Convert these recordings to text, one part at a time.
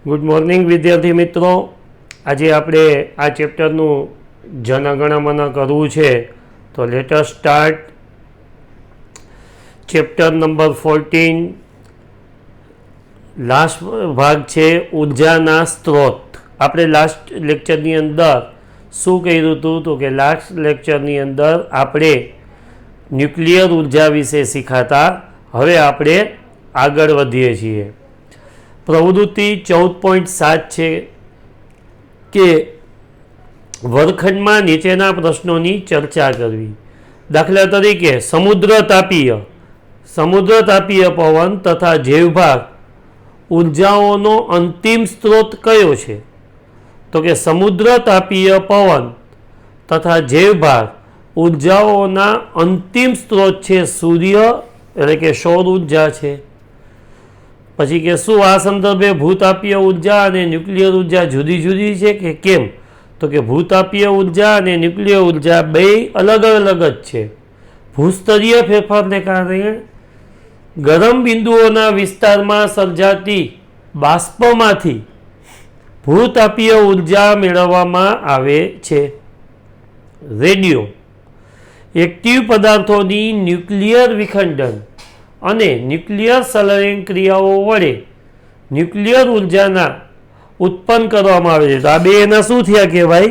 Good morning વિદ્યાર્થી મિત્રો. આજે આપણે આ ચેપ્ટરનું જનગણમન કરવું છે, તો let us start. Chapter number 14, last ભાગ છે ઉર્જાના સ્ત્રોત. આપણે લાસ્ટ લેક્ચરની અંદર શું કર્યું હતું? તો કે લાસ્ટ લેક્ચરની અંદર આપણે ન્યુક્લિયર ઉર્જા વિશે શીખાતા. હવે આપણે આગળ વધીએ છીએ. પ્રવૃત્તિ 14.7 છે કે વર્ગખંડમાં નીચેના પ્રશ્નોની ચર્ચા કરવી. દાખલા તરીકે સમુદ્ર તાપીય પવન તથા જૈવભાર ઉર્જાઓનો અંતિમ સ્ત્રોત કયો છે? તો કે સમુદ્ર તાપીય પવન તથા જૈવભાર ઉર્જાઓના અંતિમ સ્ત્રોત છે સૂર્ય એટલે કે સૌર ઉર્જા છે. પછી કે શું આ સંદર્ભે ભૂતાપીય ઉર્જા અને ન્યુક્લિયર ઉર્જા જુદી જુદી છે કે કેમ? તો કે ભૂતાપીય ઉર્જા અને ન્યુક્લિયર ઉર્જા બે અલગ અલગ જ છે. ભૂસ્તરીય ફેરફારને કારણે ગરમ બિંદુઓના વિસ્તારમાં સર્જાતી બાષ્પમાંથી ભૂતાપીય ઉર્જા મેળવવામાં આવે છે. રેડિયો એક્ટિવ પદાર્થોની ન્યુક્લિયર વિખંડન અને ન્યુક્લિયર સલયન ક્રિયાઓ વડે ન્યુક્લિયર ઉર્જાના ઉત્પન્ન કરવામાં આવે છે. તો આ બે એના શું થયા કહેવાય?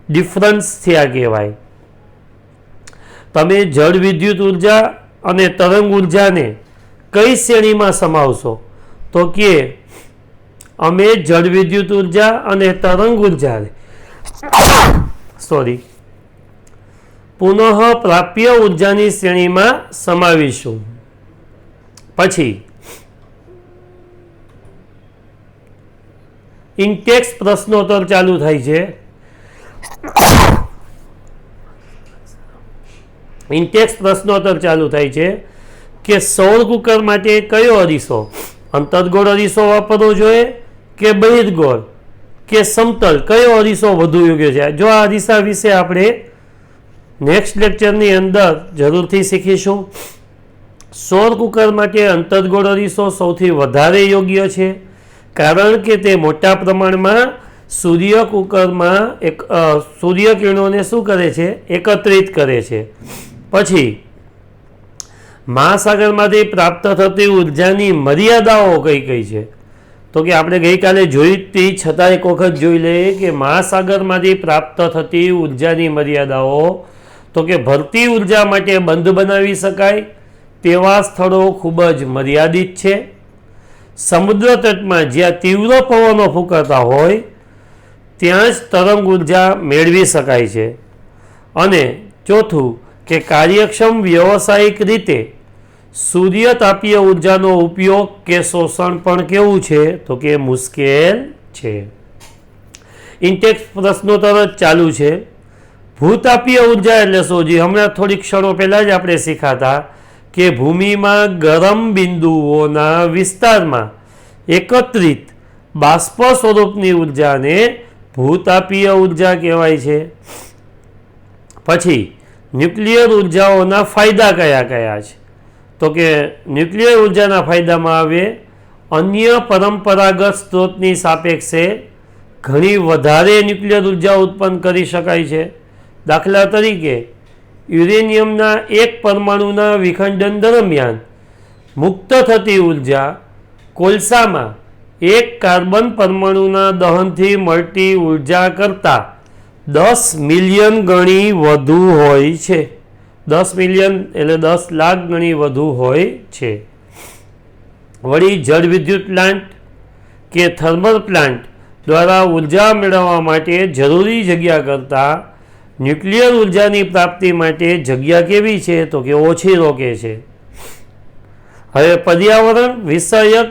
ડિફરન્સ થયા કહેવાય. તમે જળ વિદ્યુત ઉર્જા અને તરંગ ઉર્જાને કઈ શ્રેણીમાં સમાવશો? તો કે અમે જળ વિદ્યુત ઉર્જા અને તરંગ ઉર્જાને પુનઃ પ્રાપ્ય ઉર્જાની શ્રેણીમાં સમાવીશું. પછી ઇન્ટેક્સ પ્રશ્નોત્તર ચાલુ થાય છે. ઇન્ટેક્સ પ્રશ્નોત્તર ચાલુ થાય છે કે સૌર કુકર માટે કયો અરીસો, અંતર્ગોળ અરીસો વાપરવો જોઈએ કે બહિર્ગોળ કે સમતલ, કયો અરીસો વધુ યોગ્ય છે? જો આ અરીસા વિશે આપણે નેક્સ્ટ લેક્ચરની અંદર જરૂરથી શીખીશું. સૌર કુકર માટે અંતર્ગોળ અરીસો સૌથી વધારે યોગ્ય છે, કારણ કે તે મોટા પ્રમાણમાં સૂર્ય કુકરમાં સૂર્ય કિરણોને શું કરે છે? એકત્રિત કરે છે. પછી મહાસાગરમાંથી પ્રાપ્ત થતી ઉર્જાની મર્યાદાઓ કઈ કઈ છે? તો કે આપણે ગઈકાલે જોઈ હતી, છતાં એક વખત જોઈ લઈએ કે મહાસાગરમાંથી પ્રાપ્ત થતી ઉર્જાની મર્યાદાઓ. તો કે ભરતી ઉર્જા માટે બંધ બનાવી શકાય તેવા સ્થળો ખૂબ જ મર્યાદિત છે. સમુદ્ર તટમાં જ્યાં તીવ્ર પવનો ફૂંકાતા હોય ત્યાં જ તરંગ ઉર્જા મેળવી શકાય છે. અને ચોથું કે કાર્યક્ષમ વ્યવસાયિક રીતે સૂર્ય તાપીય ઉર્જાનો ઉપયોગ કે શોષણ પણ કેવું છે? તો કે મુશ્કેલ છે. ઇન્ટેક્સ પ્રશ્નોત્તર જ ચાલુ છે. ભૂતાપીય ઉર્જા એટલે શું? જે હમણાં થોડીક ક્ષણો પહેલાં જ આપણે શીખાતા કે ભૂમિમાં ગરમ બિંદુઓના વિસ્તારમાં એકત્રિત બાષ્પ સ્વરૂપની ઉર્જાને ભૂતાપીય ઉર્જા કહેવાય છે. પછી ન્યુક્લિયર ઉર્જાઓના ફાયદા કયા કયા છે? તો કે ન્યુક્લિયર ઉર્જાના ફાયદામાં આવે અન્ય પરંપરાગત સ્ત્રોતની સાપેક્ષે ઘણી વધારે ન્યુક્લિયર ઉર્જા ઉત્પન્ન કરી શકાય છે. દાખલા તરીકે યુરેનિયમના એક પરમાણુના વિખંડન દરમિયાન મુક્ત થતી ઉર્જા કોલસામાં એક કાર્બન પરમાણુના દહનથી મળતી ઉર્જા કરતાં 10 મિલિયન ગણી વધુ હોય છે. 10 મિલિયન એટલે 10 લાખ ગણી વધુ હોય છે. વળી જળ વિદ્યુત પ્લાન્ટ કે થર્મલ પ્લાન્ટ દ્વારા ઉર્જા મેળવવા માટે જરૂરી જગ્યા કરતાં ન્યુક્લિયર ઉર્જાની પ્રાપ્તિ માટે જગ્યા કેવી છે? તો કે ઓછી રોકે છે. હવે પર્યાવરણ વિષયક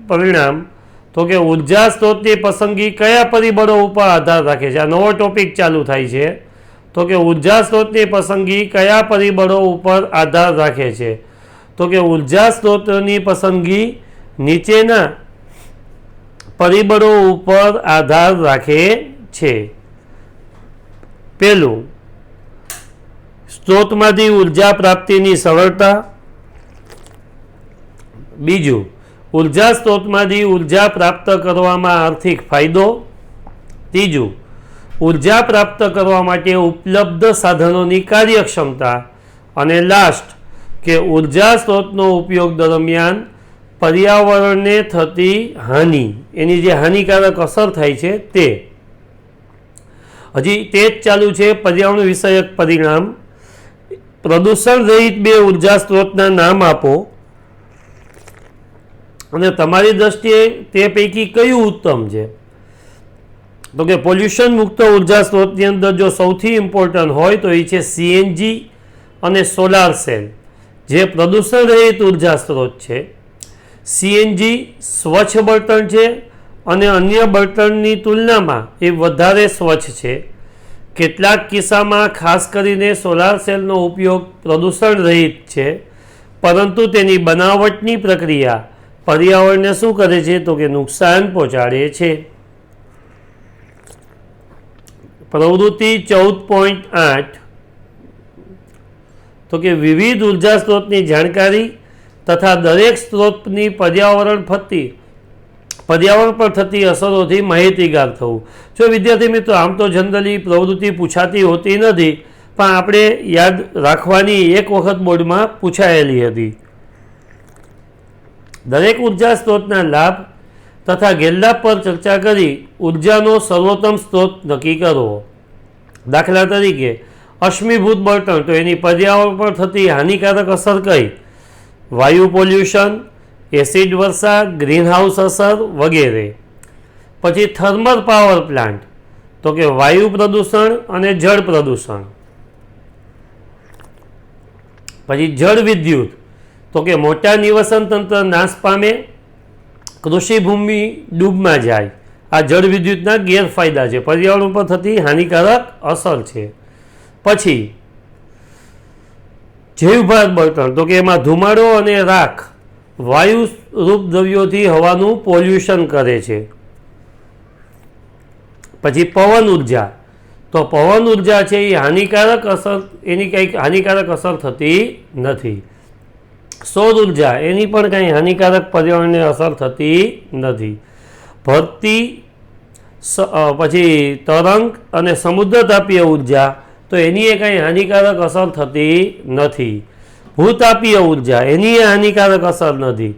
પરિણામ તો કે ઉર્જા સ્ત્રોતની પસંદગી કયા પરિબળો ઉપર આધાર રાખે છે? આ નવો ટોપિક ચાલુ થાય છે. તો કે ઉર્જા સ્ત્રોતની પસંદગી કયા પરિબળો ઉપર આધાર રાખે છે? તો કે ઉર્જા સ્ત્રોતની પસંદગી નીચેના પરિબળો ઉપર આધાર રાખે છે. પહેલું, સ્ત્રોતમાંથી ઉર્જા પ્રાપ્તિની સરળતા. બીજું, ઉર્જા સ્ત્રોતમાંથી ઉર્જા પ્રાપ્ત કરવામાં આર્થિક ફાયદો. ત્રીજું, ઉર્જા પ્રાપ્ત કરવા માટે ઉપલબ્ધ સાધનોની કાર્યક્ષમતા. અને લાસ્ટ કે ઉર્જા સ્ત્રોતનો ઉપયોગ દરમિયાન પર્યાવરણને થતી હાનિ, એની જે હાનિકારક અસર થાય છે તે. હજી તે જ ચાલુ છે પર્યાવરણ વિષયક પરિણામ. પ્રદૂષણ રહિત બે ઉર્જા સ્ત્રોતના નામ આપો અને તમારી દ્રષ્ટિએ તે પૈકી કયું ઉત્તમ છે. તો કે પોલ્યુશન મુક્ત ઉર્જા સ્ત્રોતની અંદર જો સૌથી ઇમ્પોર્ટન્ટ હોય તો એ છે સીએનજી અને સોલાર સેલ, જે પ્રદૂષણ રહિત ઉર્જા સ્ત્રોત છે. સીએનજી સ્વચ્છ બળતણ છે અને અન્ય બળતણની તુલનામાં એ વધારે સ્વચ્છ છે. કેટલાક કિસ્સામાં ખાસ કરીને સોલાર સેલનો ઉપયોગ પ્રદૂષણ રહિત છે, પરંતુ તેની બનાવટની પ્રક્રિયા પર્યાવરણને શું કરે છે તો કે નુકસાન પહોંચાડે છે. પ્રવૃત્તિ 14.8 તો કે વિવિધ ઉર્જા સ્ત્રોતની જાણકારી તથા દરેક સ્ત્રોતની પર્યાવરણ પર થતી અસરોથી માહિતીગાર થવું. જો વિદ્યાર્થી મિત્રો, આમ તો જનરલી પ્રવૃત્તિ પૂછાતી હોતી નથી, પણ આપણે યાદ રાખવાની એક વખત બોર્ડમાં પૂછાયેલી હતી. દરેક ઉર્જા સ્ત્રોતના લાભ તથા ગેરલાભ પર ચર્ચા કરી ઉર્જાનો સર્વોત્તમ સ્ત્રોત નક્કી કરવો. દાખલા તરીકે અશ્મિભૂત બળતણ, તો એની પર્યાવરણ પર થતી હાનિકારક અસર કઈ? વાયુ પોલ્યુશન, એસિડ વર્ષા, ગ્રીનહાઉસ અસર વગેરે. પછી થર્મલ પાવર પ્લાન્ટ, તો કે વાયુ પ્રદૂષણ અને જળ પ્રદૂષણ. પછી જળ વિદ્યુત, તો કે મોટા નિવસન તંત્ર નાશ પામે, કૃષિ ભૂમિ ડૂબમાં જાય. આ જળ વિદ્યુતના ગેરફાયદા છે, પર્યાવરણ પર થતી હાનિકારક અસર છે. પછી જૈવભાર બળતણ, તો કે એમાં ધુમાડો અને રાખ વાયુ રૂપ દ્રવ્યોથી હવાનું પોલ્યુશન કરે છે. પછી પવન ઉર્જા, તો પવન ઉર્જા છે એ હાનિકારક અસર, એની કંઈક હાનિકારક અસર થતી નથી. સૌર ઉર્જા, એની પણ કંઈ હાનિકારક પર્યાવરણને અસર થતી નથી. ભરતી, પછી તરંગ અને સમુદ્ર તાપીય ઉર્જા, તો એની એ કંઈ હાનિકારક અસર થતી નથી. ભૂતાપીય ઉર્જા, એની એ હાનિકારક અસર નથી.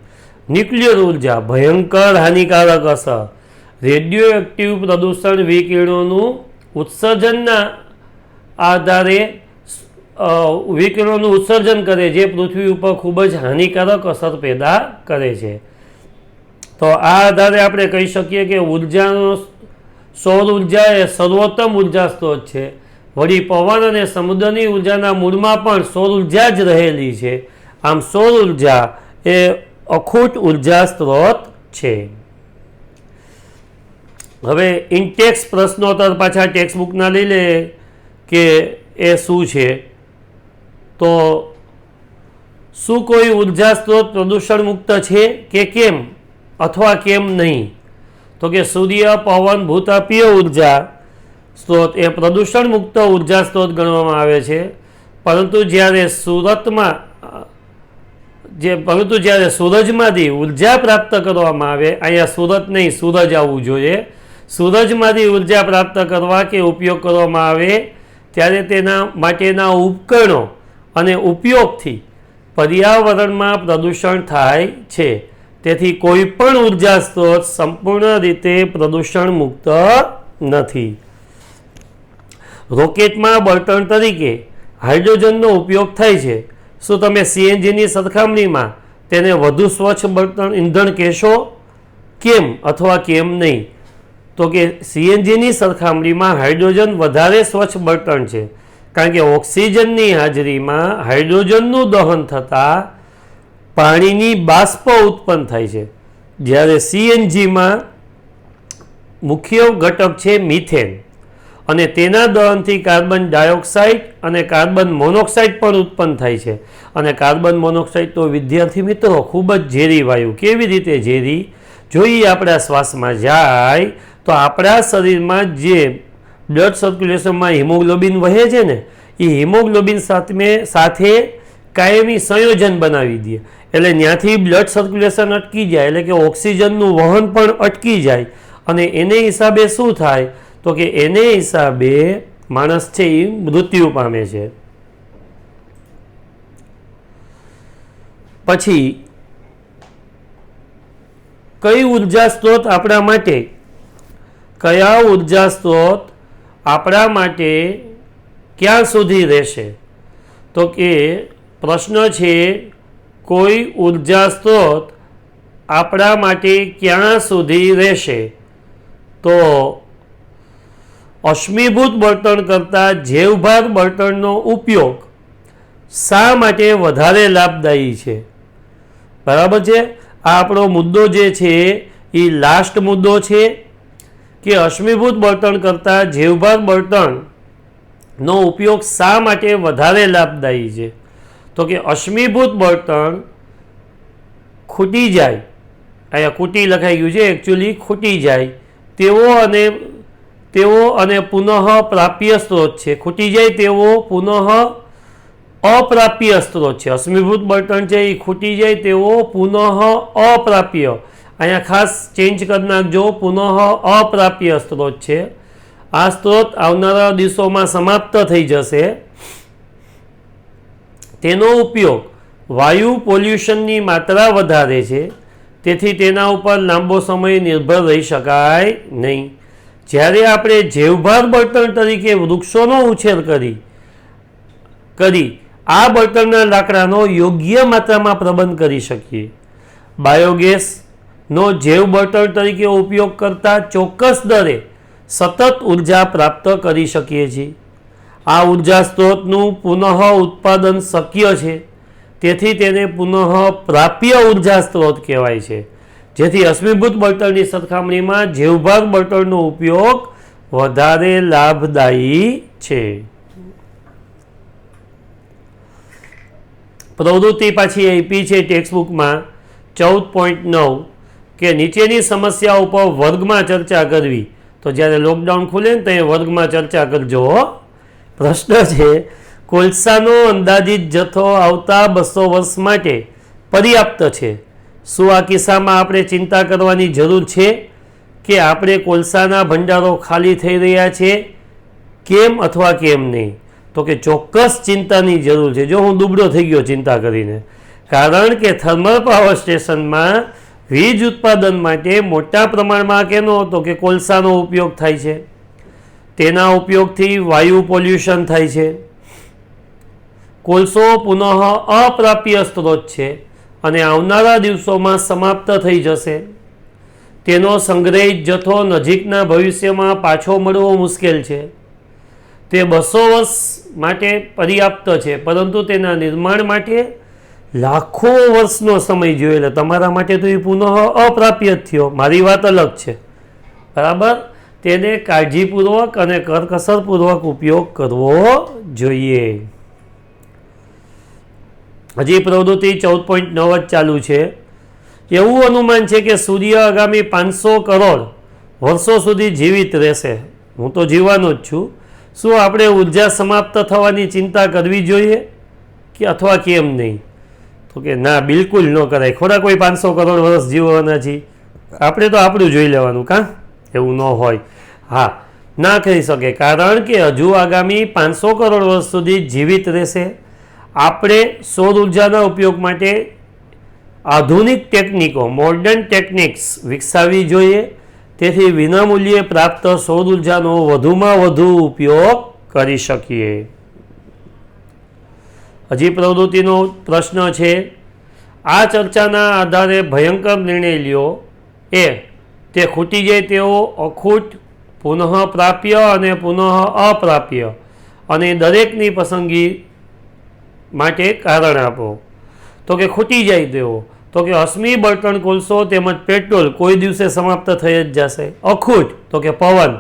ન્યુક્લિયર ઉર્જા, ભયંકર હાનિકારક અસર. રેડિયો એક્ટિવ પ્રદૂષણ વિકિરણોનું ઉત્સર્જનના આધારે વિકિરણોનું ઉત્સર્જન કરે, જે પૃથ્વી ઉપર ખૂબ જ હાનિકારક અસર પેદા કરે છે. તો આ આધારે આપણે કહી શકીએ કે ઉર્જાનો સૌર ઉર્જા એ સર્વોત્તમ ઉર્જા સ્ત્રોત છે. વળી પવન અને સમુદ્રની ઉર્જાના મૂળમાં પણ સૌર ઉર્જા જ રહેલી છે. આમ સૌર ઉર્જા એ અખૂટ ઉર્જા સ્ત્રોત છે. હવે ઇનટેક્સ પ્રશ્નોત્તર પાછા ટેક્સ્ટ બુકના લઈ લે કે એ શું છે. તો શું કોઈ ઉર્જા સ્ત્રોત પ્રદૂષણ મુક્ત છે કે કેમ, અથવા કેમ નહીં? તો કે સૂર્ય, પવન, ભૂતાપીય ઉર્જા સ્ત્રોત એ પ્રદૂષણ મુક્ત ઉર્જા સ્ત્રોત ગણવામાં આવે છે. પરંતુ જ્યારે સૂરજમાંથી ઉર્જા પ્રાપ્ત કરવામાં આવે, અહીંયા સુરત નહીં સૂરજ આવવું જોઈએ, સૂરજમાંથી ઉર્જા પ્રાપ્ત કરવા કે ઉપયોગ કરવામાં આવે ત્યારે તેના માટેના ઉપકરણો અને ઉપયોગથી પર્યાવરણમાં પ્રદૂષણ થાય છે. તેથી કોઈ પણ ઉર્જા સ્ત્રોત સંપૂર્ણ રીતે પ્રદૂષણ મુક્ત નથી. રોકેટમાં બળતણ તરીકે હાઇડ્રોજનનો ઉપયોગ થાય છે. શું તમે સીએનજીની સરખામણીમાં તેને વધુ સ્વચ્છ બળતણ ઇંધણ કહેશો? કેમ અથવા કેમ નહીં? તો કે સીએનજીની સરખામણીમાં હાઇડ્રોજન વધારે સ્વચ્છ બળતણ છે, કારણ કે ઓક્સિજનની હાજરીમાં હાઇડ્રોજનનું દહન થતાં પાણીની બાષ્પ ઉત્પન્ન થાય છે. જ્યારે સીએનજીમાં મુખ્ય ઘટક છે મિથેન, અને તેના દહનથી કાર્બન ડાયોક્સાઇડ અને કાર્બન મોનોક્સાઇડ પણ ઉત્પન્ન થાય છે. અને કાર્બન મોનોક્સાઇડ તો વિદ્યાર્થી મિત્રો ખૂબ જ ઝેરી વાયુ. કેવી રીતે ઝેરી? જોઈએ આપણા શ્વાસમાં જાય તો આપણા શરીરમાં જે બ્લડ સર્ક્યુલેશનમાં હિમોગ્લોબિન વહે છે ને, એ હિમોગ્લોબિન સાથે કાયમી સંયોજન બનાવી દે, એટલે ત્યાંથી બ્લડ સર્ક્યુલેશન અટકી જાય, એટલે કે ઓક્સિજનનું વહન પણ અટકી જાય, અને એને હિસાબે શું થાય તો કે એને હિસાબે માણસ છે એ મૃત્યુ પામે છે. પછી કઈ ઉર્જા સ્ત્રોત આપણા માટે, કયા ઉર્જા સ્ત્રોત આપણા માટે ક્યાં સુધી રહેશે, તો કે પ્રશ્ન છે કોઈ ઉર્જા સ્ત્રોત આપણા માટે ક્યાં સુધી રહેશે, તો અશ્મિભૂત બળતણ કરતાં જૈવભાર બળતણનો ઉપયોગ શા માટે વધારે લાભદાયી છે? બરાબર છે. આ આપણો મુદ્દો જે છે એ લાસ્ટ મુદ્દો છે કે અશ્મિભૂત બળતણ કરતાં જૈવભાર બળતણનો ઉપયોગ શા માટે વધારે લાભદાયી છે? તો કે અશ્મિભૂત બળતણ ખૂટી જાય, અહીંયા ખૂટી લખાઈ ગયું છે, એકચ્યુઅલી ખૂટી જાય તેવો અને પુનઃ પ્રાપ્ય સ્ત્રોત છે. ખૂટી જાય તેવો પુનઃ અપ્રાપ્ય સ્ત્રોત છે. અશ્મિભૂત બળતણ છે એ ખૂટી જાય તેવો પુનઃ અપ્રાપ્ય, અહીંયા ખાસ ચેન્જ કરી નાખજો, પુનઃ અપ્રાપ્ય સ્ત્રોત છે. આ સ્ત્રોત આવનારા દિવસોમાં સમાપ્ત થઈ જશે. તેનો ઉપયોગ વાયુ પોલ્યુશનની માત્રા વધારે છે, તેથી તેના ઉપર લાંબો સમય નિર્ભર રહી શકાય નહીં. જ્યારે આપણે જૈવભાર બળતણ તરીકે વૃક્ષોનો ઉછેર કરી આ બળતણના લાકડાનો યોગ્ય માત્રામાં પ્રબંધ કરી શકીએ. બાયોગેસનો જૈવ બળતણ તરીકે ઉપયોગ કરતા ચોક્કસ દરે સતત ઉર્જા પ્રાપ્ત કરી શકીએ છીએ. આ ઉર્જા સ્ત્રોતનું પુનઃ ઉત્પાદન શક્ય છે, તેથી તેને પુનઃ પ્રાપ્ય ઉર્જા સ્ત્રોત કહેવાય છે, જેથી અશ્મિભૂત બળતણની સરખામણીમાં જૈવભાર બળતણનો ઉપયોગ વધારે લાભદાયી છે. પ્રવૃત્તિ પાછી આપી છે ટેક્સ્ટબુકમાં 14.9 કે નીચેની સમસ્યા ઉપર વર્ગમાં ચર્ચા કરવી. તો જ્યારે લોકડાઉન ખુલે ને તો વર્ગમાં ચર્ચા કરજો. પ્રશ્ન છે કોલસાનો અંદાજિત જથ્થો આવતા 200 વર્ષ માટે પર્યાપ્ત છે. શું આ કિસ્સામાં આપણે ચિંતા કરવાની જરૂર છે કે આપણે કોલસાના ભંડારો ખાલી થઈ રહ્યા છે કેમ અથવા કેમ નહીં? તો કે ચોક્કસ ચિંતાની જરૂર છે. જો હું દુબળો થઈ ગયો ચિંતા કરીને, કારણ કે થર્મલ પાવર સ્ટેશનમાં વીજ ઉત્પાદન માટે મોટા પ્રમાણમાં કેનો તો કે કોલસાનો ઉપયોગ થાય છે. તેના ઉપયોગથી વાયુ પોલ્યુશન થાય છે. કોલસો પુનઃ અપ્રાપ્ય સ્ત્રોત છે અને આવનારા દિવસોમાં સમાપ્ત થઈ જશે. તેનો સંગ્રહિત જથ્થો નજીકના ભવિષ્યમાં પાછો મળવો મુશ્કેલ છે. તે 200 વર્ષ માટે પર્યાપ્ત છે, પરંતુ તેના નિર્માણ માટે લાખો વર્ષનો સમય જોઈએ. એટલે તમારા માટે તો એ પુનઃ અપ્રાપ્ય જ થયો. મારી વાત અલગ છે, બરાબર. તેને કાળજીપૂર્વક અને કરકસરપૂર્વક ઉપયોગ કરવો જોઈએ. હજી પ્રવૃત્તિ 14.9 જ ચાલુ છે. એવું અનુમાન છે કે સૂર્ય આગામી 500 કરોડ વર્ષો સુધી જીવિત રહેશે. હું તો જીવવાનો જ છું. શું આપણે ઉર્જા સમાપ્ત થવાની ચિંતા કરવી જોઈએ કે અથવા કેમ નહીં? તો કે ના, બિલકુલ ન કરાય. ખોરા કોઈ 500 કરોડ વર્ષ જીવવાના છીએ, આપણે તો આપણું જોઈ લેવાનું. કાં એવું ન હોય? હા, ના કહી શકે, કારણ કે હજુ આગામી 500 કરોડ વર્ષ સુધી જીવિત રહેશે. આપણે સૌર ઉર્જાના ઉપયોગ માટે આધુનિક ટેકનિકો, મોડર્ન ટેકનિક્સ વિકસાવવી જોઈએ. તેથી વિનામૂલ્યે પ્રાપ્ત સૌર ઉર્જાનો વધુમાં વધુ ઉપયોગ કરી શકીએ. હજી પ્રવૃત્તિનો પ્રશ્ન છે આ ચર્ચાના આધારે ભયંકર નિર્ણય લ્યો. તે ખૂટી જાય તેવો અખૂટ, પુનઃ પ્રાપ્ય અને પુનઃ અપ્રાપ્ય, અને દરેકની પસંદગી માટે કારણ આપો. તો કે ખૂટી જાય તેવો, તો કે અશ્મિ બળતણ કોલસો તેમજ પેટ્રોલ કોઈ દિવસે સમાપ્ત થઈ જ જશે. અખૂટ, તો કે પવન.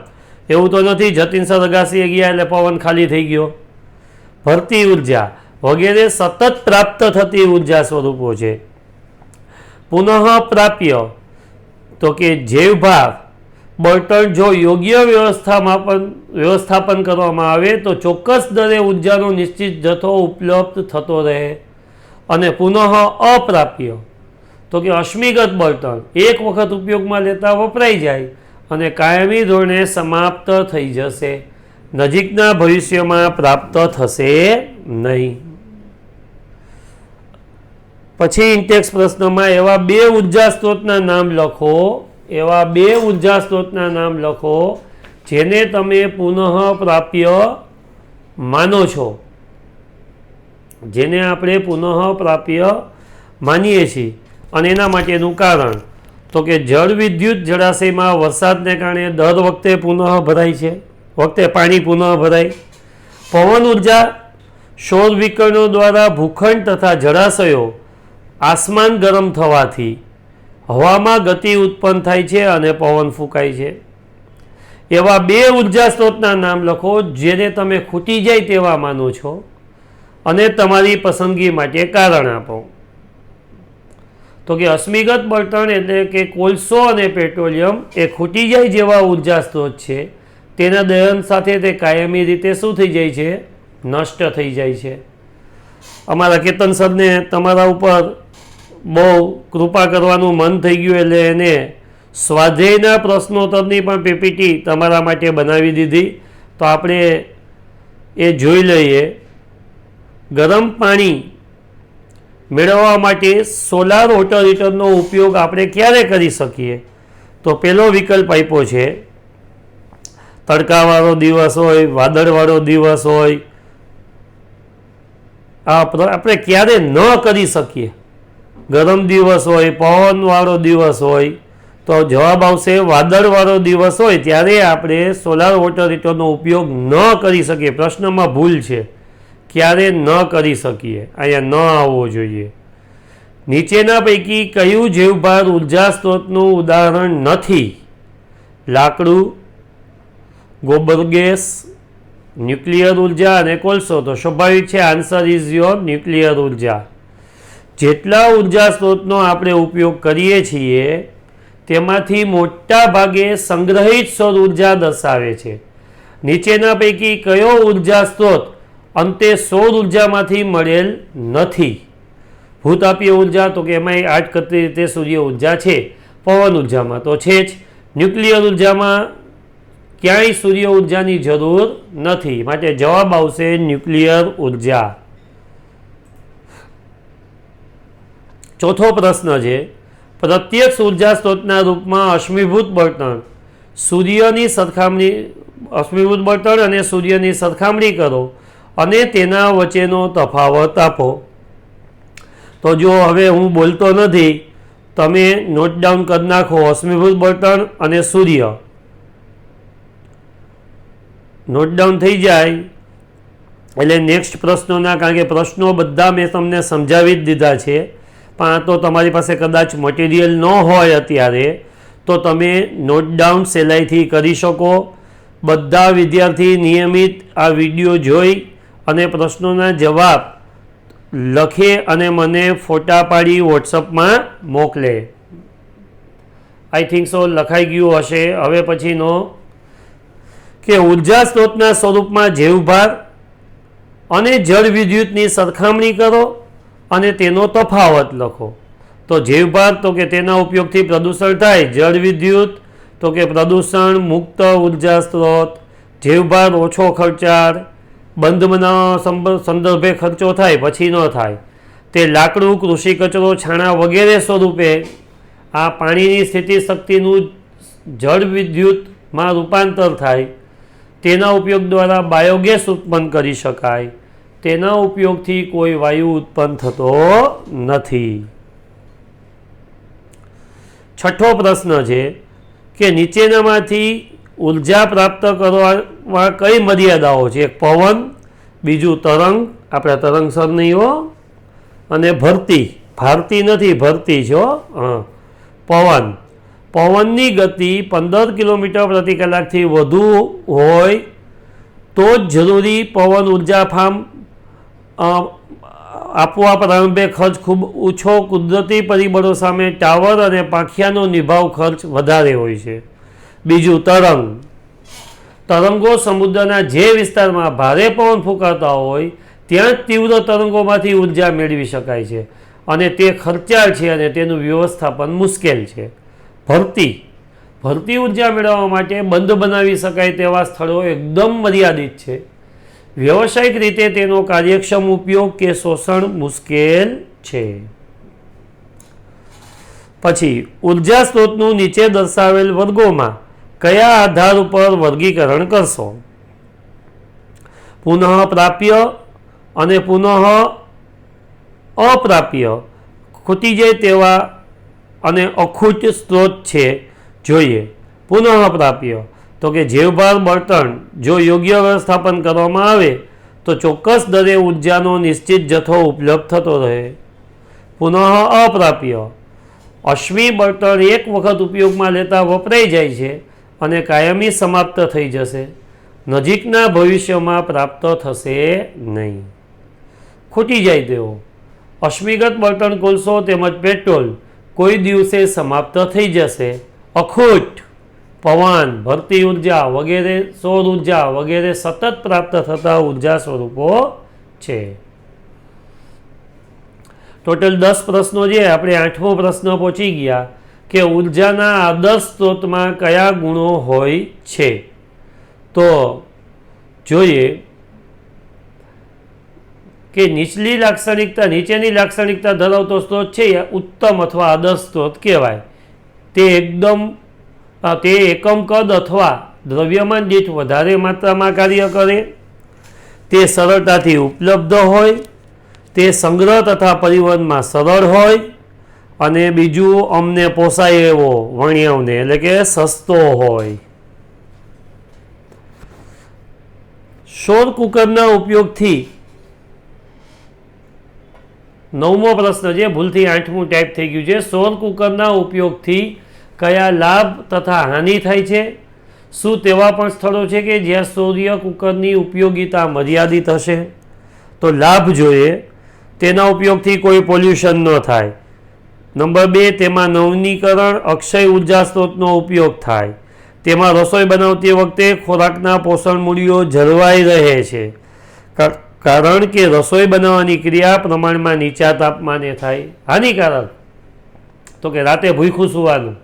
એવું તો નથી જતીન સર અગાસીએ ગયા એટલે પવન ખાલી થઈ ગયો. ભરતી ઉર્જા વગેરે સતત પ્રાપ્ત થતી ઉર્જા સ્વરૂપો છે. પુનઃ પ્રાપ્ય, તો કે જૈવભાર બળતણ જો યોગ્ય વ્યવસ્થાપન કરવામાં આવે તો ચોક્કસ દરે ઉર્જાનો નિશ્ચિત જથ્થો ઉપલબ્ધ થતો રહે. અને પુનઃ અપ્રાપ્ય, તો કે અશ્મિગત બળતણ એક વખત ઉપયોગમાં લેતા વપરાઈ જાય અને કાયમી ધોરણે સમાપ્ત થઈ જશે, નજીકના ભવિષ્યમાં પ્રાપ્ત થશે નહીં. પછી ઇન્ટેક્સ પ્રશ્નમાં એવા બે ઉર્જા સ્ત્રોતના નામ લખો, એવા બે ઉર્જા સ્ત્રોતના નામ લખો જેને તમે પુનઃ પ્રાપ્ય માનો છો, જેને આપણે પુનઃ પ્રાપ્ય માનીએ છીએ. અને એના માટેનું કારણ તો કે જળ વિદ્યુત જળાશયમાં વરસાદને કારણે દર વખતે પુનઃ ભરાય છે, વખતે પાણી પુનઃ ભરાય. પવન ઉર્જા સૌર વિકર્ણો દ્વારા ભૂખંડ તથા જળાશયો આસમાન ગરમ થવાથી હવામાં ગતિ ઉત્પન્ન થાય છે અને પવન ફૂંકાય છે. એવા બે ઉર્જા સ્ત્રોતના નામ લખો જેને તમે ખૂટી જાય તેવા માનો છો અને તમારી પસંદગી માટે કારણ આપો. તો કે અશ્મિગત બળતણ એટલે કે કોલસો અને પેટ્રોલિયમ એ ખૂટી જાય જેવા ઉર્જા સ્ત્રોત છે, તેના દહન સાથે તે કાયમી રીતે શું થઈ જાય છે? નષ્ટ થઈ જાય છે. અમારા કેતન સરને તમારા ઉપર બહુ કૃપા કરવાનું મન થઈ ગયું એટલે એને સ્વાધ્યાયના પ્રશ્નોત્તરની પણ પીપીટી તમારા માટે બનાવી દીધી. તો આપણે એ જોઈ લઈએ. ગરમ પાણી મેળવવા માટે સોલાર વોટર હીટરનો ઉપયોગ આપણે ક્યારે કરી શકીએ? તો પહેલો વિકલ્પ આપ્યો છે તડકાવાળો દિવસ હોય, વાદળવાળો દિવસ હોય, આપણે ક્યારે ન કરી શકીએ? ગરમ દિવસ હોય, પવનવાળો દિવસ હોય, તો જવાબ આવશે વાદળવાળો દિવસ હોય ત્યારે આપણે સોલાર વોટર હીટરનો ઉપયોગ ન કરી શકીએ. પ્રશ્નમાં ભૂલ છે, ક્યારે ન કરી શકીએ, અહીંયા ન આવવો જોઈએ. નીચેના પૈકી કયું જીવભાર ઉર્જા સ્ત્રોતનું ઉદાહરણ નથી? લાકડું, ગોબર ગેસ, ન્યુક્લિયર ઉર્જા અને કોલસો. તો સ્વાભાવિક છે આન્સર ઇઝ યોર ન્યુક્લિયર ઉર્જા. જેટલા ઉર્જા સ્ત્રોતનો આપણે ઉપયોગ કરીએ છીએ તેમાંથી મોટા ભાગે સંગ્રહિત સૌર ઉર્જા દર્શાવે છે. નીચેના પૈકી કયો ઉર્જા સ્ત્રોત અંતે સૌર ઉર્જામાંથી મળેલ નથી? ભૂતાપીય ઉર્જા, તો કે એમાં આડકતરી રીતે સૂર્ય ઉર્જા છે. પવન ઉર્જામાં તો છે જ. ન્યુક્લિયર ઉર્જામાં ક્યાંય સૂર્ય ઉર્જાની જરૂર નથી, માટે જવાબ આવશે ન્યુક્લિયર ઉર્જા. ચોથો પ્રશ્ન છે પ્રત્યક્ષ ઉર્જા સ્ત્રોતના રૂપમાં અશ્મિભૂત બળતણ સૂર્યની સરખામણી, અશ્મિભૂત બળતણ અને સૂર્યની સરખામણી કરો અને તેના વચ્ચેનો તફાવત આપો. તો જો હવે હું બોલતો નથી, તમે નોટ ડાઉન કરી નાખો. અશ્મિભૂત બળતણ અને સૂર્ય નોટ ડાઉન થઈ જાય એટલે નેક્સ્ટ પ્રશ્નોના, કારણ કે પ્રશ્નો બધા મેં તમને સમજાવી જ દીધા છે, પણ આ તો તમારી પાસે કદાચ મટીરિયલ ન હોય અત્યારે, તો તમે નોટ ડાઉન સહેલાઈથી કરી શકો. બધા વિદ્યાર્થી નિયમિત આ વિડીયો જોઈ અને પ્રશ્નોના જવાબ લખે અને મને ફોટા પાડી વોટ્સઅપમાં મોકલે. આઈ થિંક સો લખાઈ ગયું હશે. હવે પછીનો કે ઉર્જા સ્ત્રોતના સ્વરૂપમાં જૈવભાર અને જળ વિદ્યુતની સરખામણી કરો અને તેનો તફાવત લખો. તો જૈવભાર તો કે તેના ઉપયોગથી પ્રદૂષણ થાય, જળ વિદ્યુત તો કે પ્રદૂષણ મુક્ત ઉર્જા સ્ત્રોત, જૈવભાર ઓછો ખર્ચાળ, બંધ બનાવવા સંદર્ભે ખર્ચો થાય પછી ન થાય, તે લાકડું, કૃષિ કચરો, છાણા વગેરે સ્વરૂપે આ પાણીની સ્થિતિશક્તિનું જળ વિદ્યુતમાં રૂપાંતર થાય, તેના ઉપયોગ દ્વારા બાયોગેસ ઉત્પન્ન કરી શકાય, તેના ઉપયોગથી કોઈ વાયુ ઉત્પન્ન થતો નથી. છઠ્ઠો પ્રશ્ન છે કે નીચેનામાંથી ઉર્જા પ્રાપ્ત કરવા કઈ મર્યાદાઓ છે? એક પવન, બીજું તરંગ, આપણે તરંગ સર નહીં હો, અને ભરતી, ભારતી નથી ભરતી છો. પવન, પવનની ગતિ 15 કિલોમીટર પ્રતિ કલાકથી વધુ હોય તો જ જરૂરી પવન ઉર્જા ફાર્મ આપવા પ્રારંભે ખર્ચ ખૂબ ઓછો, કુદરતી પરિબળો સામે ટાવર અને પાંખિયાનો નિભાવ ખર્ચ વધારે હોય છે. બીજું તરંગ, તરંગો સમુદ્રના જે વિસ્તારમાં ભારે પવન ફૂંકાતા હોય ત્યાં જ તીવ્ર તરંગોમાંથી ઉર્જા મેળવી શકાય છે અને તે ખર્ચાળ છે અને તેનું વ્યવસ્થાપન મુશ્કેલ છે. ભરતી ઉર્જા મેળવવા માટે બંધ બનાવી શકાય તેવા સ્થળો એકદમ મર્યાદિત છે. વ્યવસાયિક રીતે તેનો કાર્યક્ષમ ઉપયોગ કે શોષણ મુશ્કેલ છે. પછી ઉર્જા સ્ત્રોતનું નીચે દર્શાવેલ વર્ગોમાં કયા આધાર ઉપર વર્ગીકરણ કરશો? પુનઃ પ્રાપ્ય અને પુનઃ અપ્રાપ્ય ખૂટી જાય તેવા અને અખૂટ સ્ત્રોત છે જોઈએ. પુનઃ પ્રાપ્ય તો કે જીવભાર બળતણ જો યોગ્ય વ્યવસ્થાપન કરવામાં આવે તો ચોક્કસ દરે ઉર્જાનો નિશ્ચિત જથ્થો ઉપલબ્ધ થતો રહે. પુનઃ અપ્રાપ્ય અશ્મિ બળતણ એક વખત ઉપયોગમાં લેતા વપરાઈ જાય છે અને કાયમી સમાપ્ત થઈ જશે. નજીકના ભવિષ્યમાં પ્રાપ્ત થશે નહીં. ખૂટી જાય તેવો અશ્મિગત બળતણ કોલસો તેમજ પેટ્રોલ કોઈ દિવસે સમાપ્ત થઈ જશે. અખૂટ પવન, ભરતી ઉર્જા વગેરે, સૌર ઉર્જા વગેરે સતત પ્રાપ્ત થતા ઉર્જા સ્વરૂપો છે. ટોટલ 10 પ્રશ્નો છે. આપણે 8મો પ્રશ્ન પહોંચી ગયા કે ઉર્જાના આદર્શ સ્ત્રોતમાં કયા ગુણો હોય છે. તો જોઈએ કે નીચેની લાક્ષણિકતા ધરાવતો સ્ત્રોત છે એ ઉત્તમ અથવા આદર્શ સ્ત્રોત કહેવાય. તે એકમ કદ અથવા દ્રવ્યમાન દીઠ વધારે માત્રામાં કાર્ય કરે, તે સરળતાથી ઉપલબ્ધ હોય, તે સંગ્રહ તથા પરિવહનમાં સરળ હોય અને બીજું અમને પોસાય એવો વણ્યાવને એટલે કે સસ્તો હોય. સૌર કુકરના ઉપયોગથી 9મો પ્રશ્ન છે, ભૂલથી 8મું ટાઈપ થઈ ગયું છે. સૌર કુકરના ઉપયોગથી કયા લાભ તથા હાનિ થાય છે? શું તેવા પણ સ્થળો છે કે જ્યાં સૌર કુકરની ઉપયોગિતા મર્યાદિત હશે? તો લાભ જોઈએ, તેના ઉપયોગથી કોઈ પોલ્યુશન ન થાય. નંબર 2, તેમાં નવીનીકરણ અક્ષય ઉર્જા સ્ત્રોતનો ઉપયોગ થાય. તેમાં રસોઈ બનાવતી વખતે ખોરાકના પોષણ મૂલ્યો જળવાઈ રહે છે, કારણ કે રસોઈ બનાવવાની ક્રિયા પ્રમાણમાં નીચા તાપમાને થાય. હાનિકારક તો કે રાતે ભૂખ્યું સૂવાનું.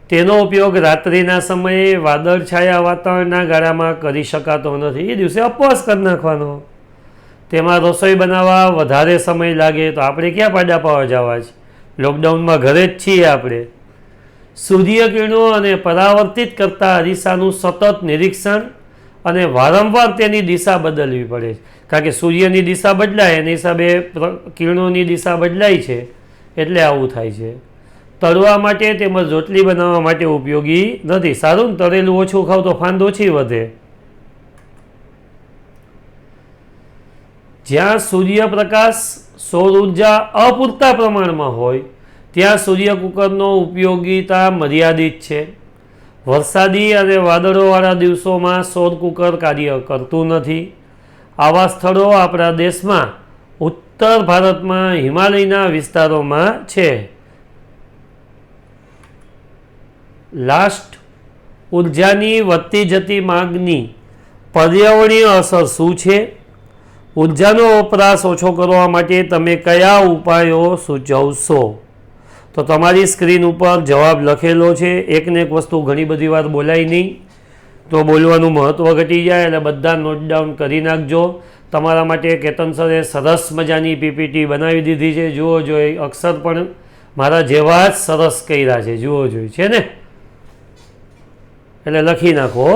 તેનો ઉપયોગ રાત્રિના સમયે વાદળછાયા વાતાવરણના ગાળામાં કરી શકાતો નથી. એ દિવસે ઉપવાસ કરી નાખવાનો. તેમાં રસોઈ બનાવવા વધારે સમય લાગે તો આપણે ક્યાં પાડા પાવા જવા છે? લોકડાઉનમાં ઘરે જ છીએ આપણે. સૂર્યકિરણો અને પરાવર્તિત કરતા અરીસાનું સતત નિરીક્ષણ અને વારંવાર તેની દિશા બદલવી પડે છે, કારણ કે સૂર્યની દિશા બદલાય એના હિસાબે કિરણોની દિશા બદલાય છે, એટલે આવું થાય છે. તળવા માટે તેમજ રોટલી બનાવવા માટે ઉપયોગી નથી. સારું ને, તળેલું ઓછું ખાવ તો ફાંદ ઓછી વધે. જ્યાં સૂર્યપ્રકાશ સૌર ઉર્જા અપૂરતા પ્રમાણમાં હોય ત્યાં સૂર્ય કુકરનો ઉપયોગિતા મર્યાદિત છે. વરસાદી અને વાદળોવાળા દિવસોમાં સૌર કુકર કાર્ય કરતું નથી. આવા સ્થળો આપણા દેશમાં ઉત્તર ભારતમાં હિમાલયના વિસ્તારોમાં છે. લાસ્ટ, ઉર્જાની વધતી જતી માંગની પર્યાવરણીય અસર શું છે? ઉર્જાનો વપરાશ ઓછો કરવા માટે તમે કયા ઉપાયો સૂચવશો? તો તમારી સ્ક્રીન ઉપર જવાબ લખેલો છે. એકને એક વસ્તુ ઘણી બધી વાર બોલાય નહીં તો બોલવાનું મહત્ત્વ ઘટી જાય, એટલે બધા નોટ ડાઉન કરી નાખજો. તમારા માટે કેતન સરે સરસ મજાની પીપીટી બનાવી દીધી છે. જુઓ જોઈ, અક્ષર પણ મારા જેવા જ સરસ કર્યા છે. જુઓ જોઈ છે ને, એટલે લખી નાખો.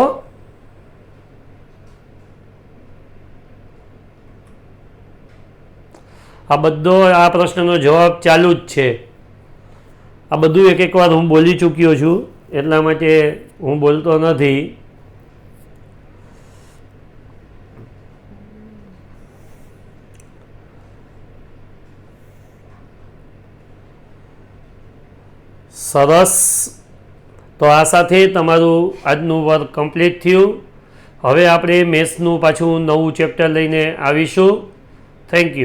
આ બધો આ પ્રશ્નનો જવાબ ચાલુ જ છે. આ બધું એક વાર હું બોલી ચૂક્યો છું, એટલા માટે હું બોલતો નથી. સરસ. તો આ સાથે તમારું આજનું વર્ક કમ્પ્લીટ થયું. હવે આપણે મેથ્સનું પાછું નવું ચેપ્ટર લઈને આવીશું. Thank you.